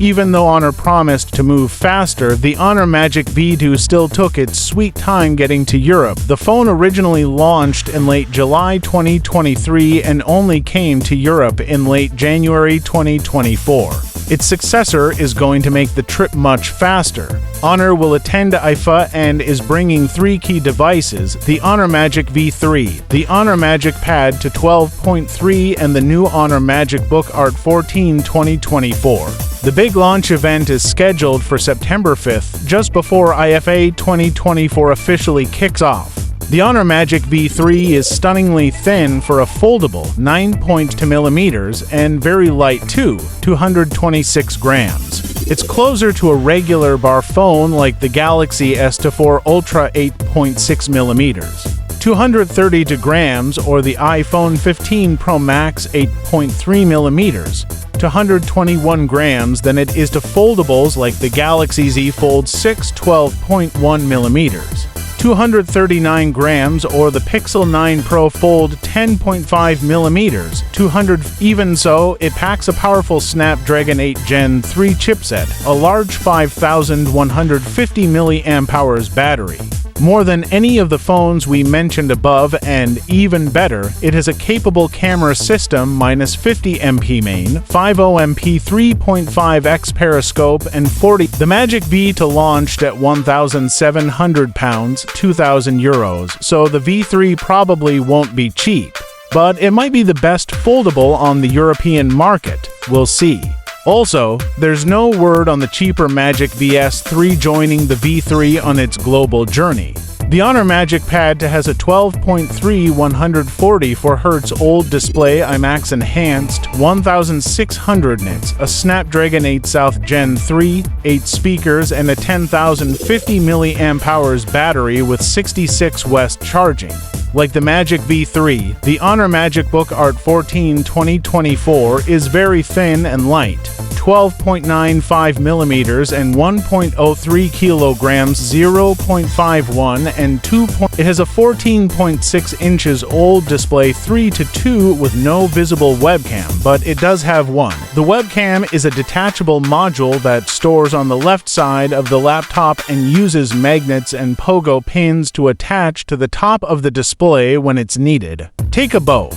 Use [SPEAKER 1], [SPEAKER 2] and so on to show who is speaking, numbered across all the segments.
[SPEAKER 1] Even though Honor promised to move faster, the Honor Magic V2 still took its sweet time getting to Europe. The phone originally launched in late July 2023 and only came to Europe in late January 2024. Its successor is going to make the trip much faster. Honor will attend IFA and is bringing 3 key devices: the Honor Magic V3, the Honor Magic Pad to 12.3, and the new Honor Magic Book Art 14 2024. The big launch event is scheduled for September 5th, just before IFA 2024 officially kicks off. The Honor Magic V3 is stunningly thin for a foldable, 9.2mm, and very light too, 226 grams. It's closer to a regular bar phone like the Galaxy S4 Ultra 8.6mm, 232 grams, or the iPhone 15 Pro Max 8.3mm, 221 grams than it is to foldables like the Galaxy Z Fold 6 12.1mm. 239 grams, or the Pixel 9 Pro Fold 10.5mm, 200. Even so, it packs a powerful Snapdragon 8 Gen 3 chipset, a large 5150 mAh battery. More than any of the phones we mentioned above, and even better, it has a capable camera system -50MP main, 50MP 3.5x periscope, and 40. The Magic V2 launched at £1,700, €2,000, so the V3 probably won't be cheap. But it might be the best foldable on the European market. We'll see. Also, there's no word on the cheaper Magic VS3 joining the V3 on its global journey. The Honor Magic Pad has a 12.3 144Hz OLED display, IMAX enhanced, 1600 nits, a Snapdragon 8 South Gen 3, 8 speakers, and a 10,050 mAh battery with 66 West charging. Like the Magic V3, the Honor Magic Book Art 14 2024 is very thin and light, 12.95mm and 1.03 kilograms, 0.51 and 2. It has a 14.6 inches OLED display 3:2 with no visible webcam, but it does have one. The webcam is a detachable module that stores on the left side of the laptop and uses magnets and pogo pins to attach to the top of the display when it's needed. Take a bow.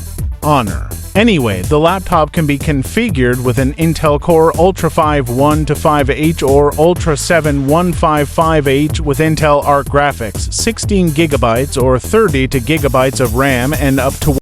[SPEAKER 1] Honor. Anyway, the laptop can be configured with an Intel Core Ultra 5 125H or Ultra 7 155H with Intel Arc graphics, 16GB or 32GB of RAM, and up to